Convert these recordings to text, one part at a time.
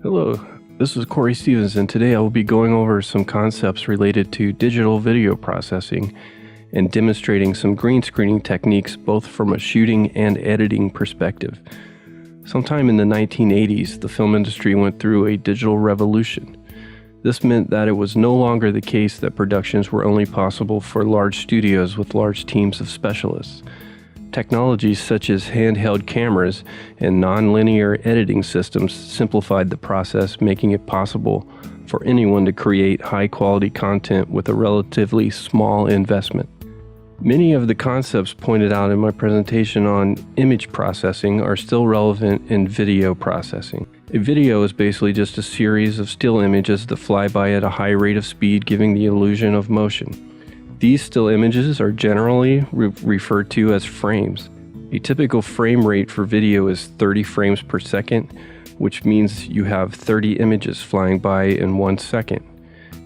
Hello, this is Corey Stevens, and today I will be going over some concepts related to digital video processing and demonstrating some green screening techniques both from a shooting and editing perspective. Sometime in the 1980s, the film industry went through a digital revolution. This meant that it was no longer the case that productions were only possible for large studios with large teams of specialists. Technologies such as handheld cameras and non-linear editing systems simplified the process, making it possible for anyone to create high-quality content with a relatively small investment. Many of the concepts pointed out in my presentation on image processing are still relevant in video processing. A video is basically just a series of still images that fly by at a high rate of speed, giving the illusion of motion. These still images are generally referred to as frames. A typical frame rate for video is 30 frames per second, which means you have 30 images flying by in 1 second.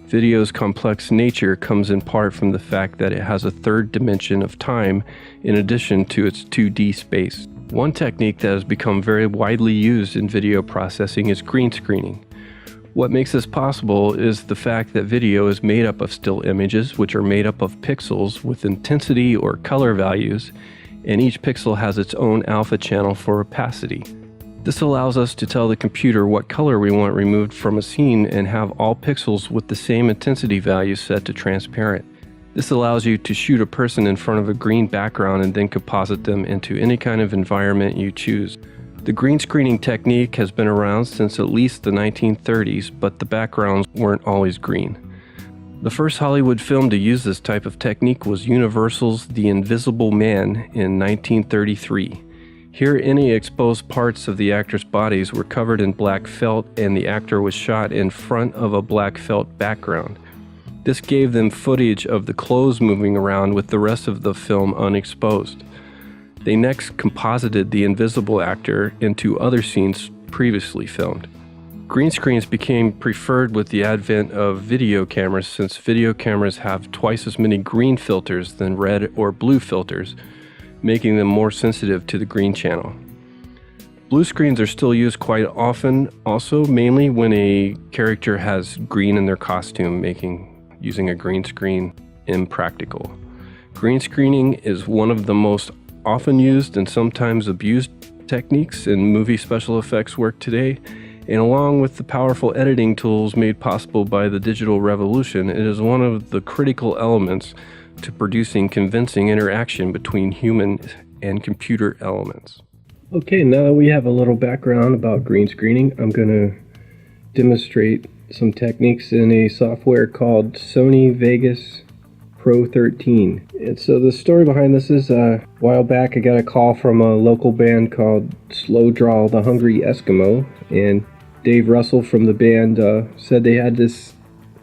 Video's complex nature comes in part from the fact that it has a third dimension of time in addition to its 2D space. One technique that has become very widely used in video processing is green screening. What makes this possible is the fact that video is made up of still images, which are made up of pixels with intensity or color values, and each pixel has its own alpha channel for opacity. This allows us to tell the computer what color we want removed from a scene and have all pixels with the same intensity value set to transparent. This allows you to shoot a person in front of a green background and then composite them into any kind of environment you choose. The green screening technique has been around since at least the 1930s, but the backgrounds weren't always green. The first Hollywood film to use this type of technique was Universal's The Invisible Man in 1933. Here, any exposed parts of the actors' bodies were covered in black felt, and the actor was shot in front of a black felt background. This gave them footage of the clothes moving around with the rest of the film unexposed. They next composited the invisible actor into other scenes previously filmed. Green screens became preferred with the advent of video cameras, since video cameras have twice as many green filters than red or blue filters, making them more sensitive to the green channel. Blue screens are still used quite often, also mainly when a character has green in their costume, making using a green screen impractical. Green screening is one of the most often used and sometimes abused techniques in movie special effects work today, and along with the powerful editing tools made possible by the digital revolution, it is one of the critical elements to producing convincing interaction between human and computer elements. Okay, now that we have a little background about green screening, I'm going to demonstrate some techniques in a software called Sony Vegas Pro 13. And so the story behind this is a while back I got a call from a local band called Slow Draw the Hungry Eskimo, and Dave Russell from the band said they had this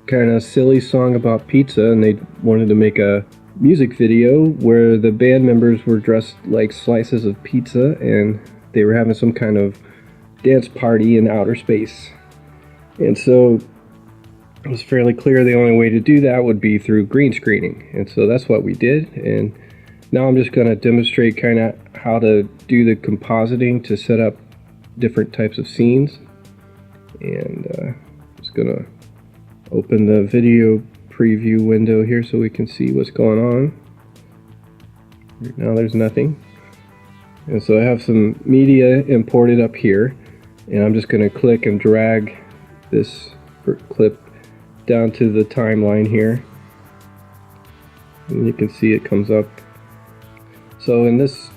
kind of silly song about pizza, and they wanted to make a music video where the band members were dressed like slices of pizza and they were having some kind of dance party in outer space. And so it was fairly clear the only way to do that would be through green screening, and so that's what we did. And now I'm just going to demonstrate kind of how to do the compositing to set up different types of scenes. And just going to open the video preview window here so we can see what's going on. Right now there's nothing, and so I have some media imported up here, and I'm just going to click and drag this clip down to the timeline here, and you can see it comes up. So in this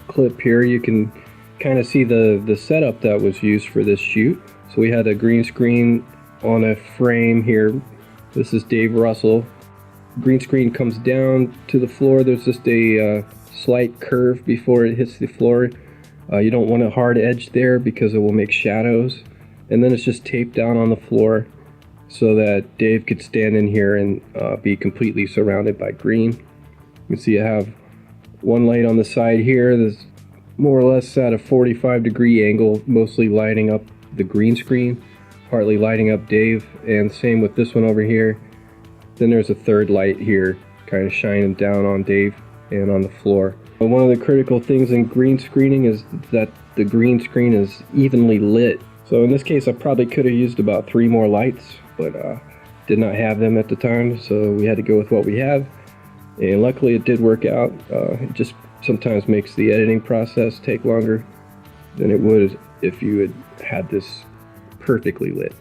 clip here you can kind of see the setup that was used for this shoot. So we had a green screen on a frame here. This is Dave Russell. Green screen comes down to the floor. There's just a slight curve before it hits the floor. You don't want a hard edge there because it will make shadows, and then it's just taped down on the floor so that Dave could stand in here and be completely surrounded by green. You can see I have one light on the side here that's more or less at a 45-degree angle, mostly lighting up the green screen, partly lighting up Dave, and same with this one over here. Then there's a third light here kind of shining down on Dave and on the floor. But one of the critical things in green screening is that the green screen is evenly lit So in this case, I probably could have used about 3 more lights, but did not have them at the time, so we had to go with what we have. And luckily it did work out. It just sometimes makes the editing process take longer than it would if you had had this perfectly lit.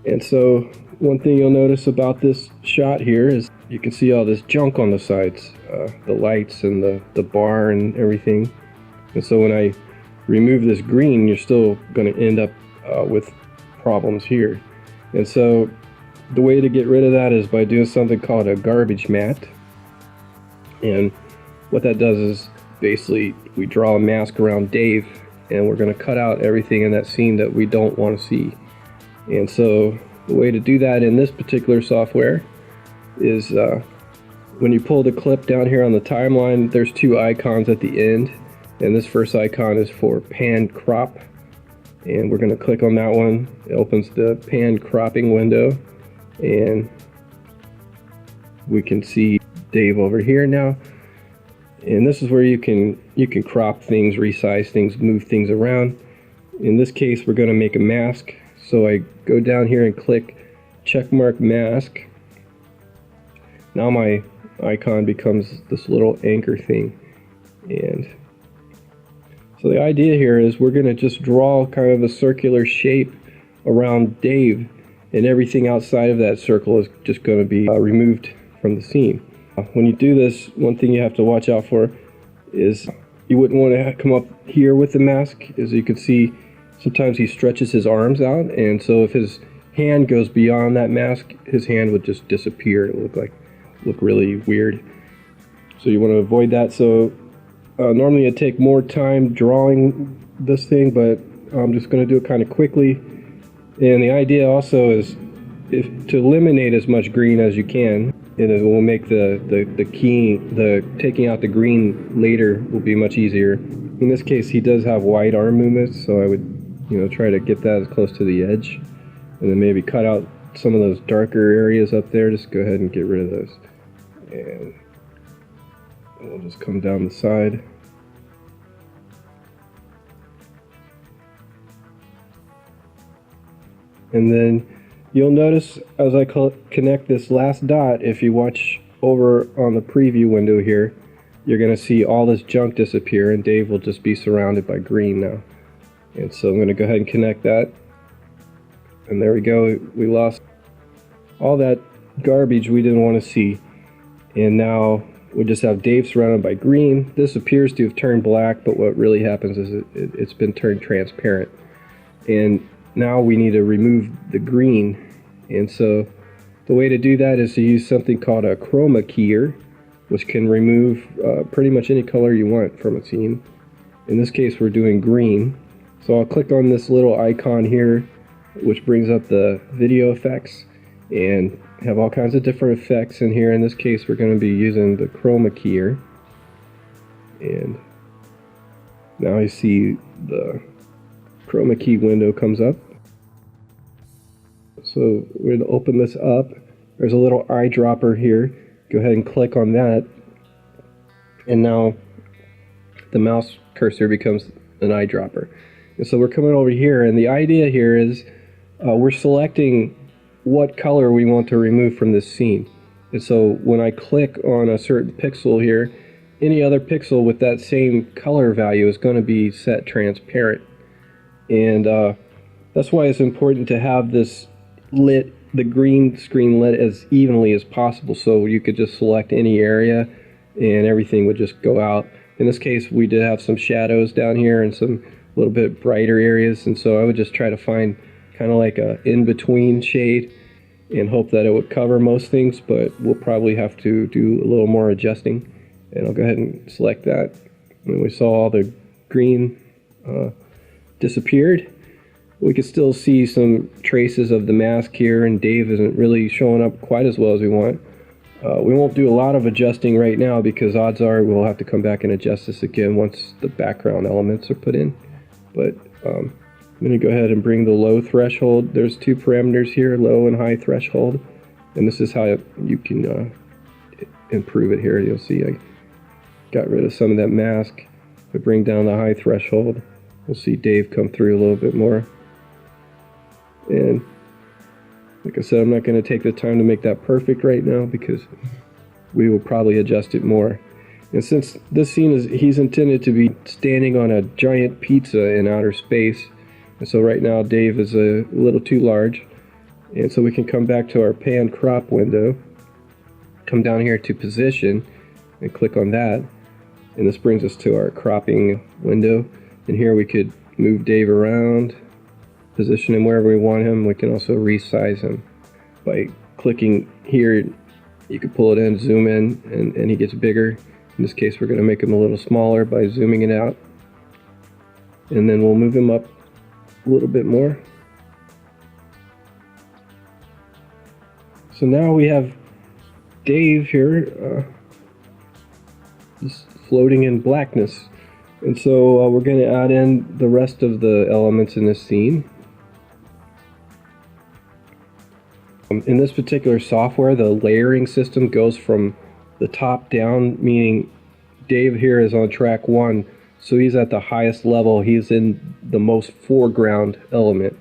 And so one thing you'll notice about this shot here is you can see all this junk on the sides, the lights and the bar and everything. And so when I remove this green, you're still going to end up with problems here. And so the way to get rid of that is by doing something called a garbage mat. And what that does is basically we draw a mask around Dave, and we're going to cut out everything in that scene that we don't want to see. And so the way to do that in this particular software is when you pull the clip down here on the timeline, there's 2 icons at the end, and this first icon is for pan crop, and we're going to click on that one. It opens the pan cropping window, and we can see Dave over here now. And this is where you can crop things, resize things, move things around. In this case, we're going to make a mask. So I go down here and click checkmark mask. Now my icon becomes this little anchor thing. And so the idea here is we're going to just draw kind of a circular shape around Dave, and everything outside of that circle is just going to be removed from the scene. When you do this, one thing you have to watch out for is you wouldn't want to come up here with the mask. As you can see, sometimes he stretches his arms out, and so if his hand goes beyond that mask, his hand would just disappear. It would look really weird. So you want to avoid that. So normally it'd take more time drawing this thing, but I'm just going to do it kind of quickly. And the idea also is to eliminate as much green as you can. And it will make the taking out the green later will be much easier. In this case, he does have wide arm movements, so I would try to get that as close to the edge, and then maybe cut out some of those darker areas up there. Just go ahead and get rid of those, and we'll just come down the side. And then you'll notice as I connect this last dot, if you watch over on the preview window here, you're going to see all this junk disappear, and Dave will just be surrounded by green now. And so I'm going to go ahead and connect that. And there we go. We lost all that garbage we didn't want to see. And now we just have Dave surrounded by green. This appears to have turned black, but what really happens is it's been turned transparent. And now we need to remove the green. And so the way to do that is to use something called a Chroma Keyer, which can remove pretty much any color you want from a scene. In this case, we're doing green. So I'll click on this little icon here, which brings up the video effects, and have all kinds of different effects in here. In this case, we're going to be using the Chroma Keyer. And now you see the Chroma Key window comes up. So we're going to open this up. There's a little eyedropper here. Go ahead and click on that. And now the mouse cursor becomes an eyedropper. And so we're coming over here, and the idea here is we're selecting what color we want to remove from this scene. And so when I click on a certain pixel here, any other pixel with that same color value is going to be set transparent. And that's why it's important to have this lit, the green screen lit as evenly as possible, so you could just select any area and everything would just go out. In this case, we did have some shadows down here and some little bit brighter areas, and so I would just try to find kind of like a in-between shade and hope that it would cover most things, but we'll probably have to do a little more adjusting. And I'll go ahead and select that. And we saw all the green disappeared. We could still see some traces of the mask here, and Dave isn't really showing up quite as well as we want. We won't do a lot of adjusting right now because odds are we'll have to come back and adjust this again once the background elements are put in. But I'm going to go ahead and bring the low threshold. There's 2 parameters here, low and high threshold, and this is how you can improve it here. You'll see I got rid of some of that mask. If I bring down the high threshold, we'll see Dave come through a little bit more. And like I said, I'm not going to take the time to make that perfect right now because we will probably adjust it more. And since this scene he's intended to be standing on a giant pizza in outer space, and so right now Dave is a little too large, and so we can come back to our pan crop window, come down here to position, and click on that, and this brings us to our cropping window. And here we could move Dave around, position him wherever we want him. We can also resize him by clicking here. You can pull it in, zoom in, and he gets bigger. In this case, we're going to make him a little smaller by zooming it out. And then we'll move him up a little bit more. So now we have Dave here just floating in blackness. And so we're going to add in the rest of the elements in this scene. In this particular software, the layering system goes from the top down, meaning Dave here is on track 1, so he's at the highest level. He's in the most foreground element.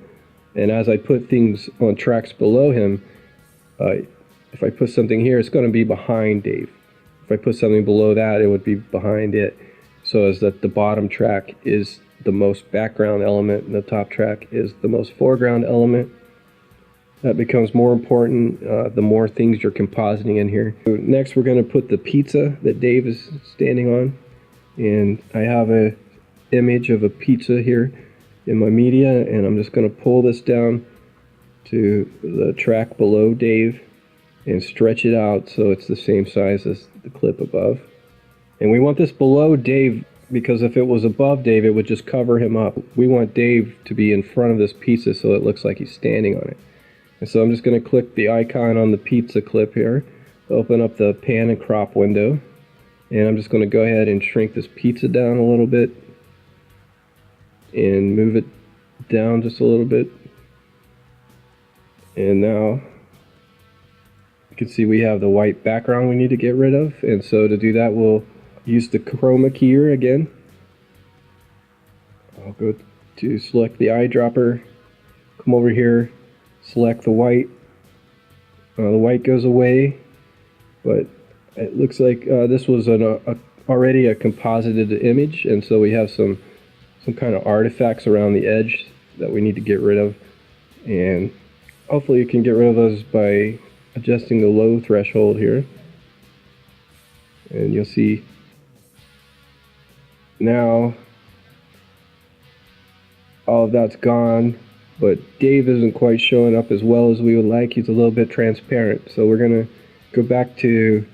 And as I put things on tracks below him, if I put something here, it's going to be behind Dave. If I put something below that, it would be behind it. So as that the bottom track is the most background element and the top track is the most foreground element. That becomes more important the more things you're compositing in here. So next we're going to put the pizza that Dave is standing on, and I have a image of a pizza here in my media, and I'm just going to pull this down to the track below Dave and stretch it out so it's the same size as the clip above. And we want this below Dave because if it was above Dave it would just cover him up. We want Dave to be in front of this pizza so it looks like he's standing on it. And so I'm just going to click the icon on the pizza clip here, open up the pan and crop window, and I'm just going to go ahead and shrink this pizza down a little bit and move it down just a little bit. And now you can see we have the white background we need to get rid of, and so to do that we'll use the Chroma Keyer again. I'll go to select the eyedropper, come over here, select the white. The white goes away, but it looks like this was already a composited image, and so we have some kind of artifacts around the edge that we need to get rid of. And hopefully you can get rid of those by adjusting the low threshold here. And you'll see now all of that's gone. But Dave isn't quite showing up as well as we would like. He's a little bit transparent. So we're going to go back to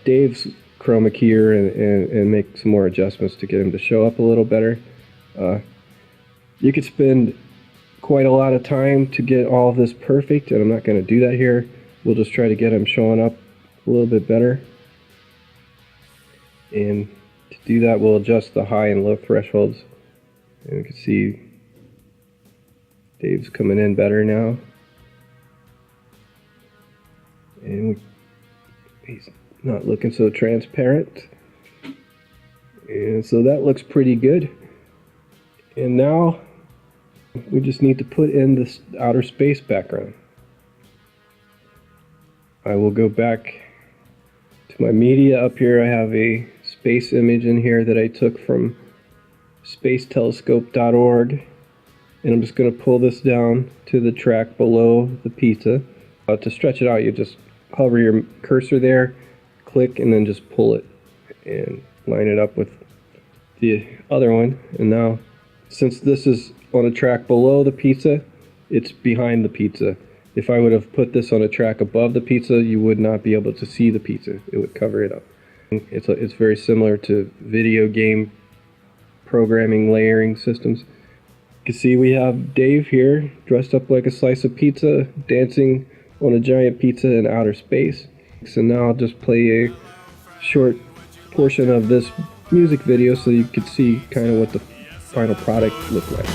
Dave's Chroma Keyer and make some more adjustments to get him to show up a little better. You could spend quite a lot of time to get all of this perfect, and I'm not going to do that here. We'll just try to get him showing up a little bit better. And to do that, we'll adjust the high and low thresholds. And you can see Dave's coming in better now, and he's not looking so transparent, and so that looks pretty good. And now we just need to put in this outer space background. I will go back to my media. Up here I have a space image in here that I took from spacetelescope.org. And I'm just going to pull this down to the track below the pizza. To stretch it out, you just hover your cursor there, click, and then just pull it and line it up with the other one. And now, since this is on a track below the pizza, it's behind the pizza. If I would have put this on a track above the pizza, you would not be able to see the pizza. It would cover it up. It's very similar to video game programming layering systems. You can see we have Dave here dressed up like a slice of pizza, dancing on a giant pizza in outer space. So now I'll just play a short portion of this music video so you can see kind of what the final product looked like.